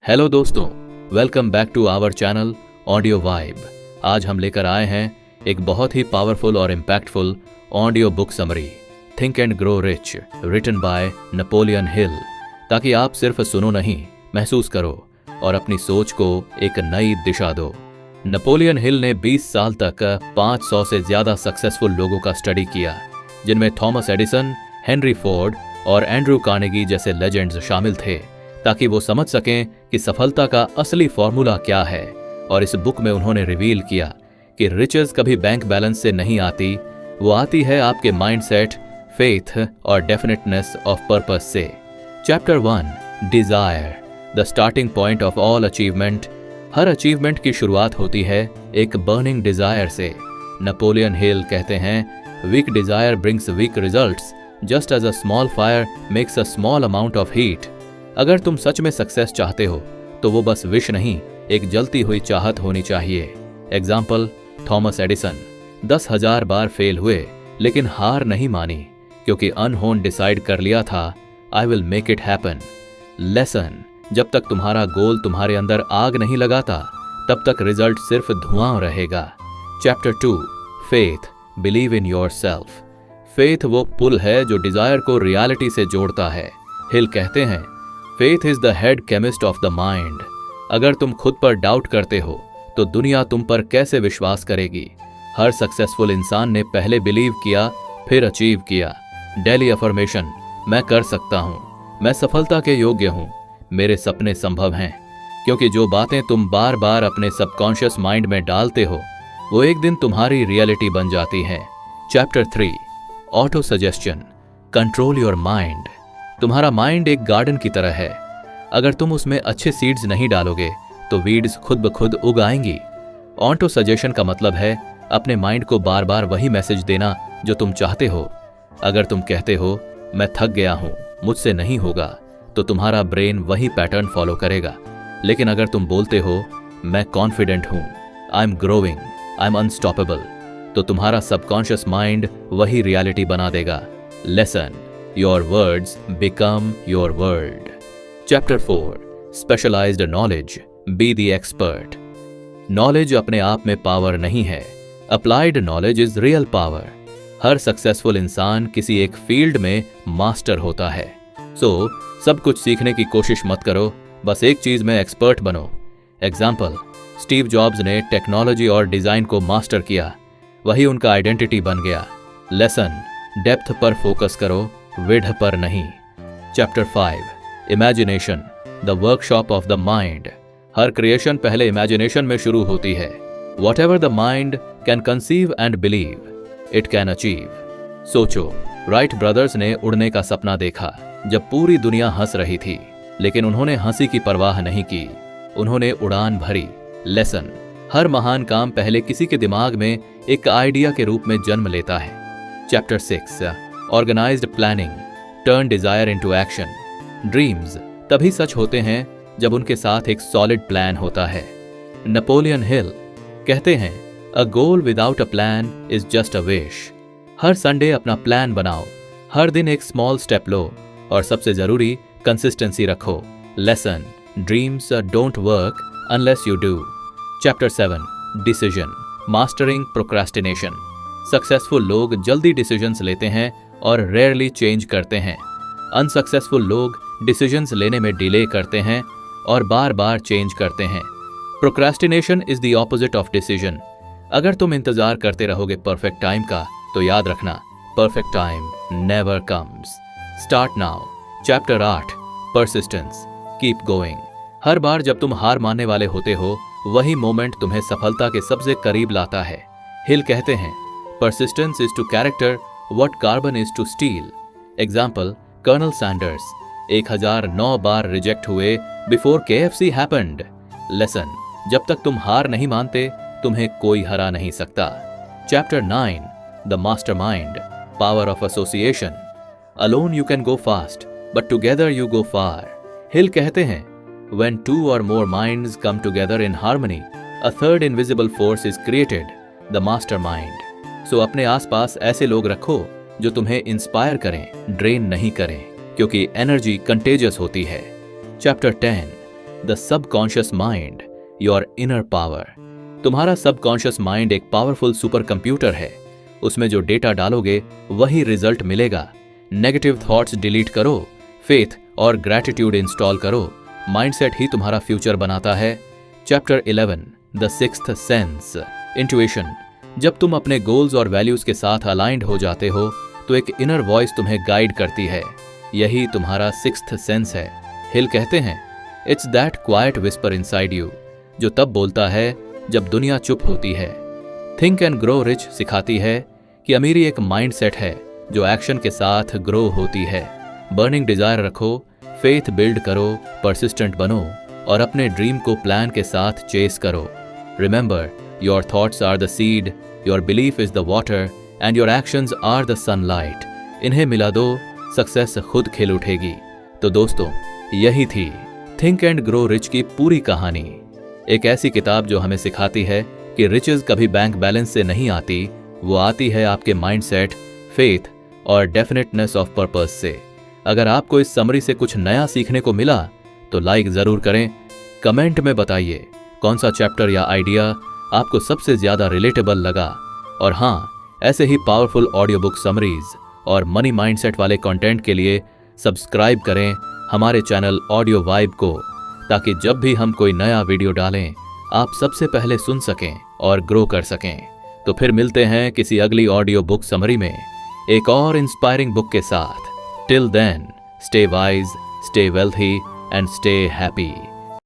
Hello दोस्तों, welcome back to our channel audio vibe. आज हम लेकर आए हैं एक बहुत ही पावरफुल और impactful audio book summary, think and grow rich, written by Napoleon Hill, ताकि आप सिर्फ सुनो नहीं, महसूस करो और अपनी सोच को एक नई दिशा दो। नेपोलियन हिल ने 20 साल तक 500 से ज्यादा सक्सेसफुल लोगों का स्टडी किया, जिनमें थॉमस एडिसन, हेनरी फोर्ड और एंड्रू कार्नेगी जैसे लेजेंड्स शामिल थे, ताकि वो समझ सकें कि सफलता का असली फॉर्मूला क्या है। और इस बुक में उन्होंने रिवील किया कि रिचेस कभी बैंक बैलेंस से नहीं आती, वो आती है आपके माइंडसेट, फेथ और डेफिनेटनेस ऑफ पर्पस से। Chapter 1, desire, the starting point of all achievement. हर अचीवमेंट की शुरुआत होती है एक बर्निंग डिजायर से। नेपोलियन हिल कहते हैं, weak desire brings weak results, just as a small fire makes a small amount of heat. अगर तुम सच में सक्सेस चाहते हो तो वो बस विश नहीं, एक जलती हुई चाहत होनी चाहिए। एग्जाम्पल, थॉमस एडिसन 10,000 बार फेल हुए लेकिन हार नहीं मानी, क्योंकि अनहोन डिसाइड कर लिया था, I will make it happen. Lesson, जब तक तुम्हारा गोल तुम्हारे अंदर आग नहीं लगाता तब तक रिजल्ट सिर्फ धुआं रहेगा। Chapter 2, faith, believe in your self. Faith वो पुल है जो डिजायर को रियलिटी से जोड़ता है। हिल कहते हैं, faith is the head chemist of the mind. अगर तुम खुद पर डाउट करते हो तो दुनिया तुम पर कैसे विश्वास करेगी। हर सक्सेसफुल इंसान ने पहले बिलीव किया, फिर अचीव किया। डेली अफर्मेशन, मैं कर सकता हूं, मैं सफलता के योग्य हूं, मेरे सपने संभव हैं। क्योंकि जो बातें तुम बार बार अपने सबकॉन्शियस माइंड में डालते हो वो एक दिन तुम्हारी रियलिटी बन जाती हैं। Chapter 3, auto suggestion, control your mind. तुम्हारा माइंड एक गार्डन की तरह है। अगर तुम उसमें अच्छे सीड्स नहीं डालोगे तो वीड्स खुद ब खुद उग आएंगी। ऑटो सजेशन का मतलब है अपने माइंड को बार बार वही मैसेज देना जो तुम चाहते हो। अगर तुम कहते हो मैं थक गया हूं, मुझसे नहीं होगा, तो तुम्हारा ब्रेन वही पैटर्न फॉलो करेगा। लेकिन अगर तुम बोलते हो मैं कॉन्फिडेंट हूं, I am growing, I am unstoppable, तो तुम्हारा सबकॉन्शियस माइंड वही रियलिटी बना देगा। Lesson, your words become your world. Chapter 4, specialized knowledge, be the expert. Knowledge अपने आप में पावर नहीं है, applied knowledge is real power. Her successful इंसान किसी एक फील्ड में मास्टर होता है। सब कुछ सीखने की कोशिश मत करो, बस एक चीज में एक्सपर्ट बनो। एग्जाम्पल, स्टीव जॉब्स ने टेक्नोलॉजी और डिजाइन को मास्टर किया, वही उनका आइडेंटिटी बन गया। लेसन, डेप्थ पर फोकस करो, विड्थ पर नहीं। Chapter 5, imagination, the workshop of the mind. Her creation पहले इमेजिनेशन में शुरू होती है। What ever the mind can conceive and believe, it can achieve. सोचो, राइट ब्रदर्स ने उड़ने का सपना देखा जब पूरी दुनिया हंस रही थी, लेकिन उन्होंने हंसी की परवाह नहीं की, उन्होंने उड़ान भरी। लेसन, हर महान काम पहले किसी के दिमाग में एक आइडिया के रूप में जन्म लेता है। Chapter 6, organised planning, turn desire into action. Dreams तभी सच होते हैं जब उनके साथ एक सॉलिड प्लान होता है। नेपोलियन हिल कहते हैं, a goal without a plan is just a wish. हर संडे अपना प्लान बनाओ, हर दिन एक स्मॉल स्टेप लो और सबसे जरूरी कंसिस्टेंसी रखो। Lesson, dreams don't work unless you do. Chapter 7, decision, mastering procrastination. Successful लोग जल्दी डिसीजंस लेते हैं और रेयरली चेंज करते हैं। अनसक्सेसफुल लोग डिसीजंस लेने में डिले करते हैं और बार बार चेंज करते हैं। Procrastination is the opposite of decision. अगर तुम इंतजार करते रहोगे परफेक्ट टाइम का, तो याद रखना, perfect time never comes. Start now. Chapter 8, persistence, keep going. हर बार जब तुम हार मानने वाले होते हो, वही मोमेंट तुम्हें सफलता के सबसे करीब लाता है। हिल कहते हैं, persistence is to character what carbon is to steel. Example, colonel Sanders 1009 बार रिजेक्ट हुए बिफोर KFC happened. लेसन, जब तक तुम हार नहीं मानते तुम्हें कोई हरा नहीं सकता। Chapter 9, the mastermind, power of association. Alone you can go fast but together you go far. Hill कहते हैं, when two or more minds come together in harmony, a third invisible force is created, the mastermind. सो अपने आसपास ऐसे लोग रखो जो तुम्हें inspire करें, ड्रेन नहीं करें, क्योंकि एनर्जी कंटेजियस होती है। Chapter 10, the subconscious mind, your inner power. तुम्हारा सबकॉन्शियस माइंड एक पावरफुल सुपर कंप्यूटर है। उसमें जो डेटा डालोगे वही रिजल्ट मिलेगा। नेगेटिव थॉट्स डिलीट करो, फेथ और ग्रैटिट्यूड इंस्टॉल करो। माइंडसेट ही तुम्हारा फ्यूचर बनाता है। Chapter 11, the sixth sense, intuition. जब तुम अपने गोल्स और वैल्यूज के साथ अलाइंड हो जाते हो तो एक इनर वॉइस तुम्हें गाइड करती है। यही तुम्हारा सिक्स्थ सेंस है। हिल कहते हैं, it's that quite whisper inside you, जो तब बोलता है जब दुनिया चुप होती है। थिंक एंड ग्रो रिच सिखाती है कि अमीरी एक माइंडसेट है जो एक्शन के साथ ग्रो होती है। बर्निंग डिजायर रखो, फेथ बिल्ड करो, परसिस्टेंट बनो और अपने ड्रीम को प्लान के साथ चेस करो। Remember, your thoughts are the seed, your belief is the water and your actions are the sunlight. इन्हें मिला दो, सक्सेस खुद खिल उठेगी। तो दोस्तों, यही थी थिंक एंड ग्रो रिच की पूरी कहानी। एक ऐसी किताब जो हमें सिखाती है कि रिचेस कभी बैंक बैलेंस से नहीं आती, वो आती है आपके माइंडसेट, फेथ और डेफिनेटनेस ऑफ पर्पस से। अगर आपको इस समरी से कुछ नया सीखने को मिला तो लाइक जरूर करें। कमेंट में बताइए कौन सा चैप्टर या आइडिया आपको सबसे ज्यादा रिलेटेबल लगा। और हाँ, ऐसे ही पावरफुल ऑडियो बुक समरीज और मनी माइंडसेट वाले कंटेंट के लिए सब्सक्राइब करें हमारे चैनल ऑडियो वाइब को, ताकि जब भी हम कोई नया वीडियो डालें आप सबसे पहले सुन सकें और ग्रो कर सकें। तो फिर मिलते हैं किसी अगली ऑडियो बुक समरी में एक और इंस्पायरिंग बुक के साथ। Till then, stay wise, stay wealthy and stay happy.